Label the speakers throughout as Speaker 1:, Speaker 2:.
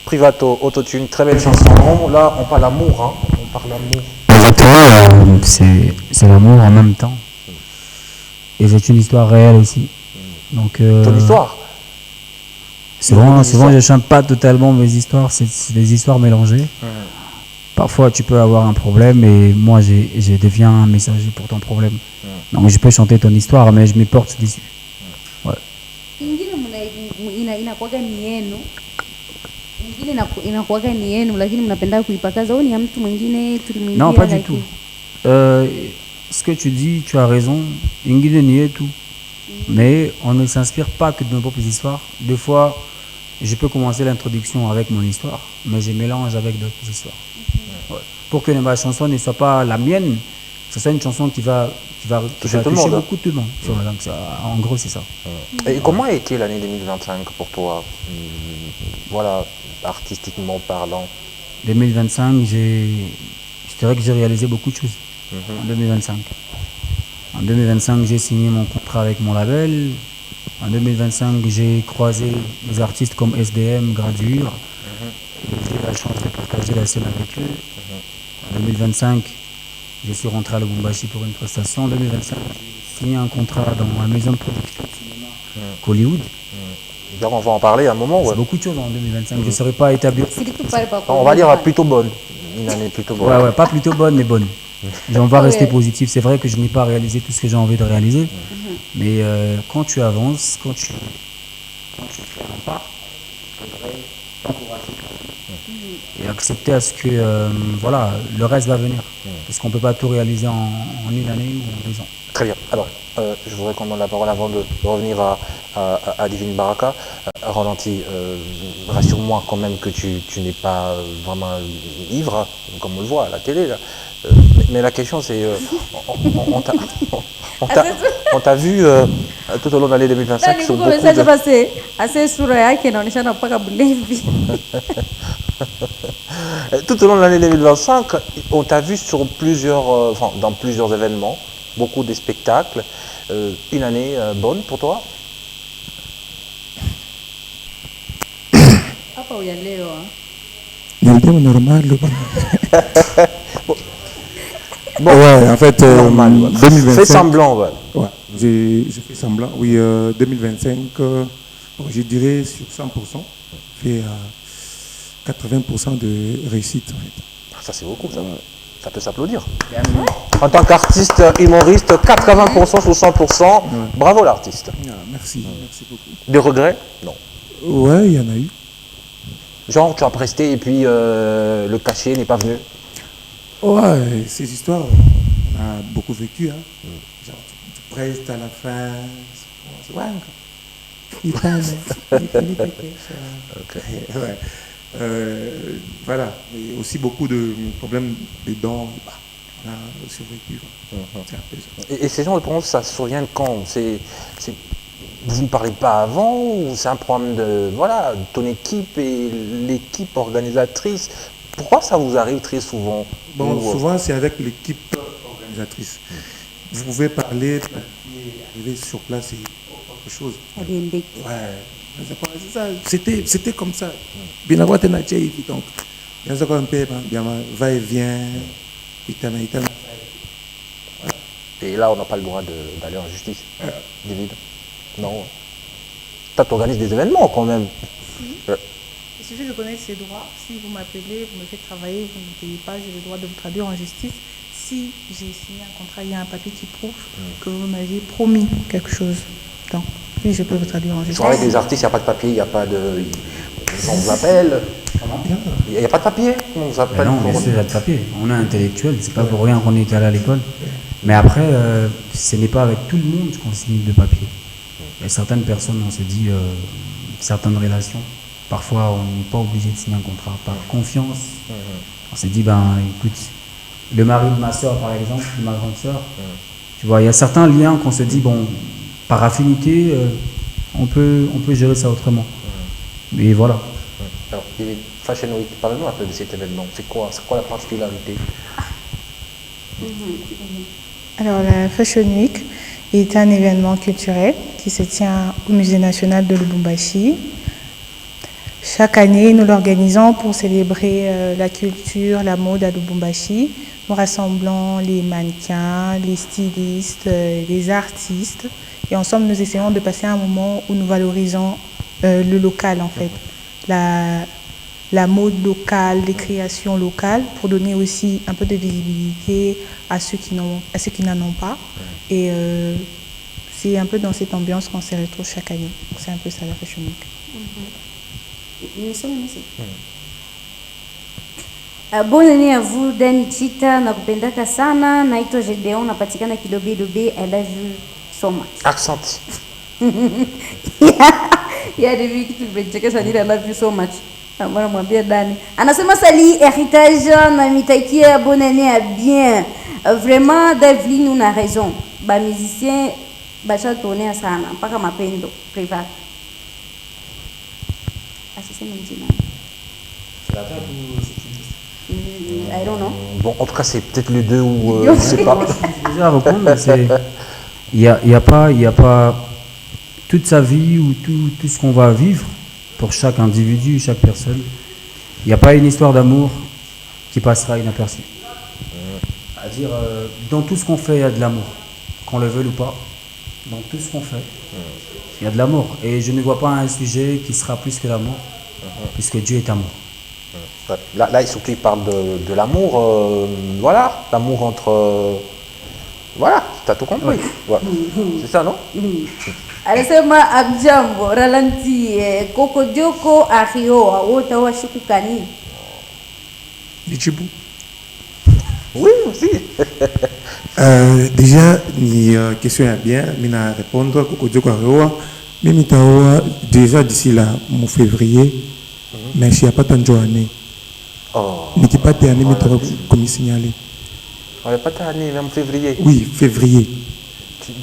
Speaker 1: Privato, Autotune, très belle chanson. Là, on parle d'amour, hein. On parle d'amour.
Speaker 2: Exactement, c'est l'amour en même temps. Et c'est une histoire réelle aussi. Donc,
Speaker 1: Ton histoire.
Speaker 2: souvent, je ne chante pas totalement mes histoires, c'est des histoires mélangées. Parfois, tu peux avoir un problème et moi, je deviens un messager pour ton problème. Donc, je peux chanter ton histoire, mais je me porte dessus. Ouais.
Speaker 3: Inakuwaga ni yenu, ingine inakuwaga ni yenu, lakini mnapenda kuipakaza au ni ya mtu mwingine tulimwingia?
Speaker 2: Non, pas du tout. Ce que tu dis, tu as raison. Ingine ni yetu. Mais on ne s'inspire pas que de nos propres histoires. Des fois, je peux commencer l'introduction avec mon histoire, mais je mélange avec d'autres histoires. Ouais. Pour que ma chanson ne soit pas la mienne, que ce soit une chanson qui va toucher beaucoup tout le monde. Donc en gros, c'est ça.
Speaker 1: Et comment a été l'année 2025 pour toi, voilà, artistiquement parlant?
Speaker 2: 2025, je dirais que j'ai réalisé beaucoup de choses en 2025. En 2025, j'ai signé mon contrat avec mon label. En 2025, j'ai croisé des artistes comme SDM, Gradure. Et j'ai eu la chance de partager la scène avec eux. En 2025, je suis rentré à Lubumbashi pour une prestation. En 2025, j'ai signé un contrat dans la maison de production de cinéma Hollywood.
Speaker 1: On va en parler à un moment.
Speaker 2: C'est beaucoup de choses en 2025. Je ne saurais pas établir.
Speaker 1: On va dire plutôt bonne. Une année plutôt bonne.
Speaker 2: Ouais, pas plutôt bonne, mais bonne. On va rester positif. C'est vrai que je n'ai pas réalisé tout ce que j'ai envie de réaliser. Mais quand tu avances, quand tu fais un pas, il faudrait t'encourager. Et accepter à ce que voilà, le reste va venir. Parce qu'on ne peut pas tout réaliser en une année ou en 2 ans.
Speaker 1: Très bien. Alors, je voudrais qu'on donne la parole avant de revenir à Divine Baraka. Rolanti, rassure-moi quand même que tu n'es pas vraiment ivre, comme on le voit à la télé. Là. Mais la question c'est, on t'a vu tout au long de l'année 2025 sur beaucoup tout au long de l'année 2025, on t'a vu sur dans plusieurs événements, beaucoup de spectacles. Une année bonne pour toi?
Speaker 4: Normal. Bon, ouais, en fait,
Speaker 1: normal,
Speaker 4: 2025.
Speaker 1: Fais semblant, ouais.
Speaker 4: Ouais, j'ai fait semblant. Oui, 2025, je dirais sur 100%, fait 80% de réussite. En fait.
Speaker 1: Ça, c'est beaucoup, ça. Ça peut s'applaudir. En tant qu'artiste, humoriste, 80% sur 100%. Ouais. Bravo, l'artiste.
Speaker 4: Merci beaucoup.
Speaker 1: Des regrets? Non.
Speaker 4: Ouais, il y en a eu.
Speaker 1: Genre, tu as presté et puis le cachet n'est pas venu?
Speaker 4: Ouais, ces histoires, on a beaucoup vécu. Hein. Genre, tu prestes à la fin. Voilà. Et aussi beaucoup de problèmes de dents. On a survécu.
Speaker 1: Et ces gens de prononce, ça survient de quand? Vous ne parlez pas avant ou c'est un problème de ton équipe et l'équipe organisatrice? Pourquoi ça vous arrive très souvent?
Speaker 4: Bon, souvent c'est avec l'équipe organisatrice. Vous pouvez parler, arriver sur place et autre chose. Ouais, c'était comme ça. Bien avoir donc il y a un peu va et vient.
Speaker 1: Et là, on n'a pas le droit d'aller en justice. David. Non. Toi, tu organises des événements quand même.
Speaker 5: Il suffit de connaître ses droits. Si vous m'appelez, vous me faites travailler, vous ne me payez pas, j'ai le droit de vous traduire en justice. Si j'ai signé un contrat, il y a un papier qui prouve que vous m'aviez promis quelque chose. Donc, oui, je peux vous traduire en justice.
Speaker 1: Avec les artistes, il n'y a pas de papier, il n'y a pas de... On vous appelle. Il n'y a pas de papier. On vous appelle.
Speaker 2: Non, mais c'est de papier. On est intellectuel, c'est pas pour rien qu'on est allé à l'école. Mais après, ce n'est pas avec tout le monde qu'on signe de papier. Et certaines personnes, on se dit, certaines relations, parfois on n'est pas obligé de signer un contrat par confiance. On se dit, écoute, le mari de ma soeur, par exemple, de ma grande soeur, tu vois, il y a certains liens qu'on se dit, bon, par affinité, on peut gérer ça autrement. Mais voilà.
Speaker 1: Alors, Fashion Week, parlez-nous un peu de cet événement. C'est quoi la particularité?
Speaker 5: Alors, la Fashion Week est un événement culturel qui se tient au Musée national de Lubumbashi Chaque année, nous l'organisons pour célébrer la culture, la mode à Lubumbashi. Nous rassemblons les mannequins, les stylistes, les artistes. Et ensemble, nous essayons de passer un moment où nous valorisons le local, en fait. La mode locale, les créations locales, pour donner aussi un peu de visibilité à ceux qui n'en ont pas. Et c'est un peu dans cette ambiance qu'on se retrouve chaque année. C'est un peu ça la Fashion Week.
Speaker 3: Bonne année à vous, Dani Chita, nakupendaka sana, naitwa Gedeon, napatikana Kilobe. I love you so much.
Speaker 1: Accent.
Speaker 3: Ya devi kitu kimechekesha ni I love you so much. Mbona mwambia Dani. Anasema sali héritage na mitakia bonne année à bien. Vraiment Davline una raison. Ba musicien bacha tourner sana mpaka mapendo privat. Asiseme mjina.
Speaker 2: C'est la table ou c'est une liste?
Speaker 3: I don't know.
Speaker 1: Bon, en tout cas, c'est peut-être les deux ou je sais pas.
Speaker 2: Moi, je suis déjà à répondre, mais il y a pas toute sa vie ou tout ce qu'on va vivre pour chaque individu, chaque personne. Il n'y a pas une histoire d'amour qui passera inaperçue. C'est-à-dire, dans tout ce qu'on fait, il y a de l'amour. Qu'on le veuille ou pas, dans tout ce qu'on fait, il y a de l'amour. Et je ne vois pas un sujet qui sera plus que l'amour, puisque Dieu est amour.
Speaker 1: Là, surtout, il parle de l'amour, voilà, l'amour entre... voilà, t'as tout compris. Voilà. C'est ça, non?
Speaker 3: Anasema amjambo ralanti kokodioko ahioa wote washukukani.
Speaker 4: Lichibou.
Speaker 1: Oui, aussi.
Speaker 4: Déjà, ni question est bien, mais na répondre à Kokodjoko Arewa. Mais mitaoa déjà d'ici là, mon février, mais je n'y a pas tant de journée.
Speaker 1: Oh.
Speaker 4: Ni qui pas terminé, mais comme signalé.
Speaker 1: On n'est pas année, même février.
Speaker 4: Oui, février.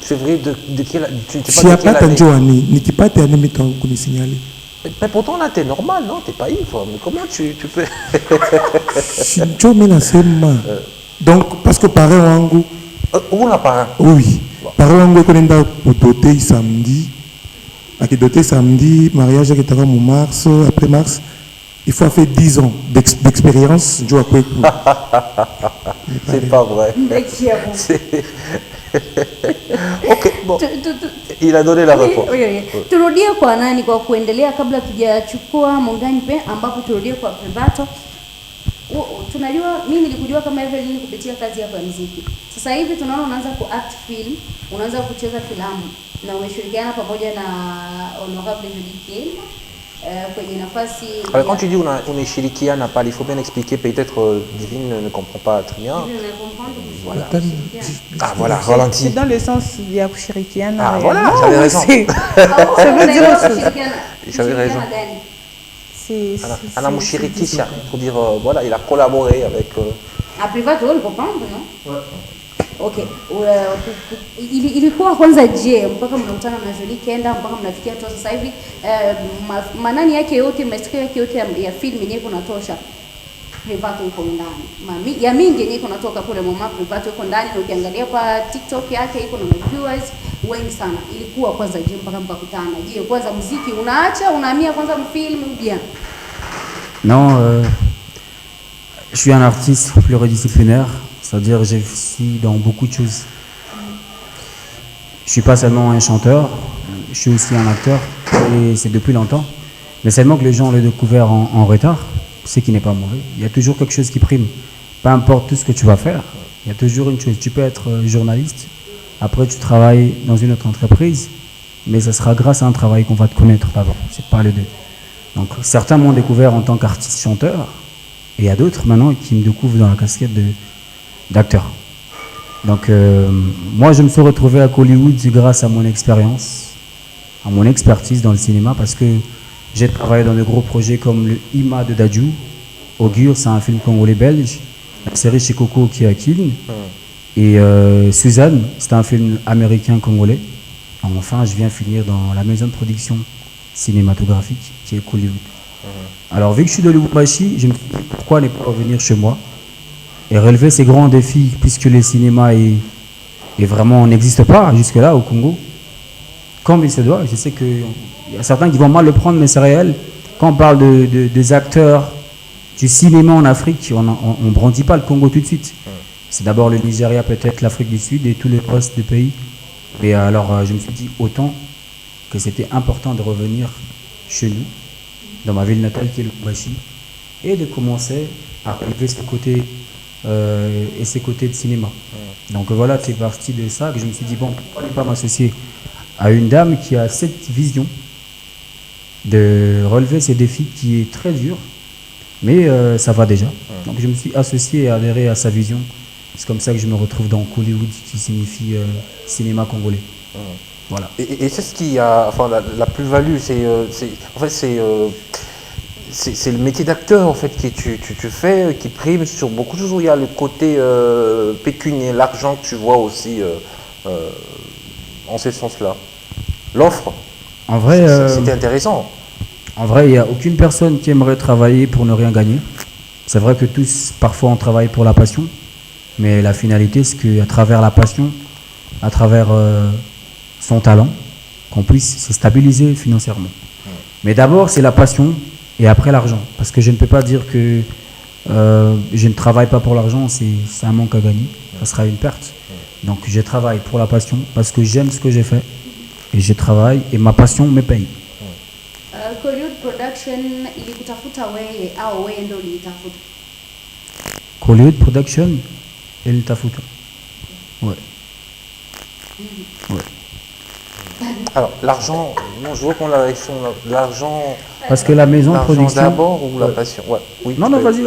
Speaker 1: Février de quelle année? Tu
Speaker 4: Je n'y a pas tant de journée. Ni qui pas terminé, mais comme signalé.
Speaker 1: Mais pourtant là, t'es normal, non? T'es pas ivre. Mais comment tu peux?
Speaker 4: Donc, parce que pareil, Wangu.
Speaker 1: Où on a pas?
Speaker 4: Oui. Pareil, Wangu, qu'on est pour doter samedi. À qui doter samedi, mariage qui est en mars, après mars. Il faut faire 10 ans d'expérience.
Speaker 1: C'est pas vrai. Ok, bon. Il a donné la réponse.
Speaker 3: Turudie kwa nani kwa kuendelea kabla tujachukua Mongani pe ambapo turudie kwa Privato. Tunajua mimi nilikujua kama Evelyn kupitia kazi yako ya muziki. Sasa hivi tunaona unaanza kuact film, unaanza kucheza filamu na umeshirikiana pamoja na Honorable Julie kwenye nafasi.
Speaker 1: Alors quand tu dis on est shirikiana pas, il faut bien expliquer, peut-être Divine ne comprend pas très bien. Voilà. Ah voilà, ralenti.
Speaker 5: C'est dans le sens il y a kushirikiana.
Speaker 1: Ah voilà, j'avais raison.
Speaker 5: Ça veut dire autre chose.
Speaker 1: J'avais raison. Anna Mushiritisha, pour dire voilà, il a collaboré avec.
Speaker 3: À Privato, on comprend, non? Ouais. Okay. Ilikuwa kwanza je mpaka mnakutana na Jolie Kenda mpaka mnafikia tu sasa hivi manani yake yote masikio yake yote ya film yenyewe kunatosha Privato yuko ndani. Ya mingi yenyewe kunatoka kule mama Privato yuko ndani na ukiangalia kwa TikTok yake iko na viewers wengi sana. Ilikuwa kwanza je mpaka mkakutana. Je, kwanza muziki unaacha unahamia kwanza film ou bien?
Speaker 2: Non, je suis un artiste pluridisciplinaire. C'est-à-dire je suis dans beaucoup de choses. Je suis pas seulement un chanteur, je suis aussi un acteur, et c'est depuis longtemps. Mais seulement que les gens l'ont découvert en retard, ce qui n'est pas mauvais. Il y a toujours quelque chose qui prime. Peu importe tout ce que tu vas faire, il y a toujours une chose. Tu peux être journaliste, après tu travailles dans une autre entreprise, mais ce sera grâce à un travail qu'on va te connaître d'abord. C'est pas les deux. Donc certains m'ont découvert en tant qu'artiste chanteur, et il y a d'autres maintenant qui me découvrent dans la casquette d'acteur. Donc moi je me suis retrouvé à Hollywood grâce à mon expérience, à mon expertise dans le cinéma, parce que j'ai travaillé dans de gros projets comme le Ima de Dadju, Augure, c'est un film congolais-belge, la série chez Coco qui est à Kiln, et Suzanne, c'est un film américain-congolais. Enfin je viens finir dans la maison de production cinématographique qui est Hollywood. Alors vu que je suis de Lubumbashi, je me suis dit pourquoi ne pas revenir chez moi et relever ces grands défis, puisque le cinéma est vraiment n'existe pas jusque-là au Congo, comme il se doit. Je sais qu'il y a certains qui vont mal le prendre, mais c'est réel. quand on parle des acteurs du cinéma en Afrique, on ne brandit pas le Congo tout de suite. C'est d'abord le Nigeria, peut-être l'Afrique du Sud et tout le reste du pays. Mais alors, je me suis dit autant que c'était important de revenir chez nous, dans ma ville natale qui est le Lubumbashi, et de commencer à relever ce côté et ces côtés de cinéma. Donc voilà, c'est parti de ça que je me suis dit, bon, pourquoi ne pas m'associer à une dame qui a cette vision de relever ces défis qui est très dur, mais ça va déjà. Donc je me suis associé et adhéré à sa vision. C'est comme ça que je me retrouve dans Hollywood, qui signifie cinéma congolais. Voilà.
Speaker 1: Et c'est ce qui a, enfin, la plus-value, c'est le métier d'acteur en fait que tu fais, qui prime sur beaucoup de choses. Il y a le côté pécunier, l'argent que tu vois aussi en ce sens-là. L'offre,
Speaker 2: En vrai,
Speaker 1: c'était intéressant.
Speaker 2: En vrai, il n'y a aucune personne qui aimerait travailler pour ne rien gagner. C'est vrai que tous, parfois, on travaille pour la passion. Mais la finalité, c'est qu'à travers la passion, à travers son talent, qu'on puisse se stabiliser financièrement. Mais d'abord, c'est la passion et après l'argent. Parce que je ne peux pas dire que je ne travaille pas pour l'argent, c'est un manque à gagner. Ça sera une perte. Donc, je travaille pour la passion parce que j'aime ce que j'ai fait. Et je travaille et ma passion me paye.
Speaker 3: Hollywood Production ilikutafuta wewe au wewe ndio uliitafuta?
Speaker 2: Hollywood Production, elle tafuta. Ouais. Ouais.
Speaker 1: Alors, l'argent, non, je vois qu'on a la réaction, l'argent.
Speaker 2: Parce que la maison de
Speaker 1: L'argent
Speaker 2: production.
Speaker 1: d'abord ou la passion? Ouais. Oui,
Speaker 2: Non, non, vas-y,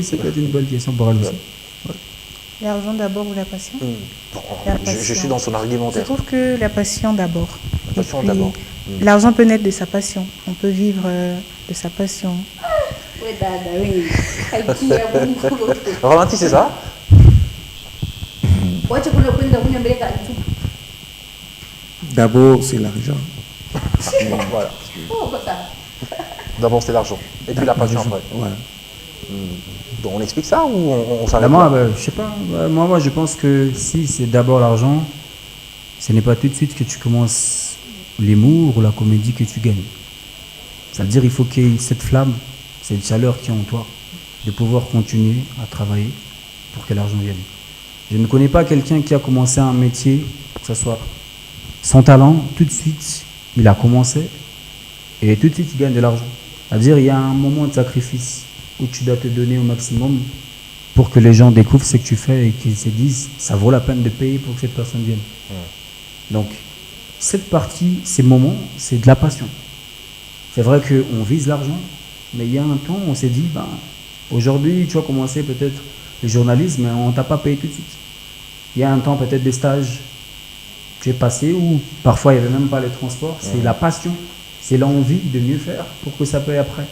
Speaker 2: c'est peut-être une bonne question pour elle aussi.
Speaker 5: L'argent d'abord ou la passion?
Speaker 1: Bon,
Speaker 5: La
Speaker 1: je
Speaker 5: passion.
Speaker 1: suis dans son
Speaker 5: Je
Speaker 1: argumentaire.
Speaker 5: trouve que la passion d'abord.
Speaker 1: La passion
Speaker 5: Et puis,
Speaker 1: d'abord.
Speaker 5: l'argent peut naître de sa passion. On peut vivre de sa passion.
Speaker 3: We dada wewe. Haikia Mungu.
Speaker 1: Ralenti, c'est ça?
Speaker 3: Wacha kule kwenda kunywa mbele kalitu.
Speaker 4: D'abord, c'est l'argent.
Speaker 1: Bon, voilà.
Speaker 3: Oh, kwa ça.
Speaker 1: D'abord, c'est l'argent. Et puis la passion après.
Speaker 4: Ouais.
Speaker 1: Bon, on explique ça ou on s'arrête
Speaker 2: Moi,
Speaker 1: là?
Speaker 2: je sais pas. Moi, je pense que si c'est d'abord l'argent, ce n'est pas tout de suite que tu commences l'humour ou la comédie que tu gagnes. C'est-à-dire il faut qu'il y ait cette flamme, cette chaleur qui est en toi, de pouvoir continuer à travailler pour que l'argent vienne. Je ne connais pas quelqu'un qui a commencé un métier, que ce soit son talent, tout de suite, il a commencé et tout de suite il gagne de l'argent. C'est-à-dire il y a un moment de sacrifice où tu dois te donner au maximum pour que les gens découvrent ce que tu fais et qu'ils se disent ça vaut la peine de payer pour que cette personne vienne. Donc cette partie, ces moments, c'est de la passion. C'est vrai qu'on vise l'argent, mais il y a un temps, on s'est dit, ben, aujourd'hui, tu vas commencer peut-être le journalisme, mais on ne t'a pas payé tout de suite. Il y a un temps, peut-être des stages que tu es passé où parfois il n'y avait même pas les transports. C'est la passion, c'est l'envie de mieux faire pour que ça paye après.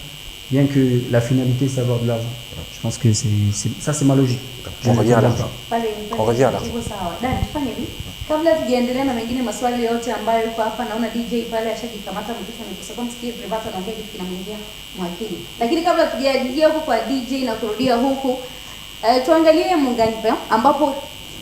Speaker 2: Bien que la finalité, c'est avoir de l'argent. Je pense que ça, c'est ma logique.
Speaker 1: On revient à l'argent. On revient à l'argent.
Speaker 3: Iko sawa. Dan, tufanye hivi. Kabla tujaendelea na mengine maswali yote ambayo yuko hapa, naona DJ pale ashajikamata mtisha amekosa kwa msikie Privata anaongea kitu kinamwingia mwakili. Lakini kabla tujaingia huko kwa DJ na kurudia huku, tuangalie Muunganiko ambapo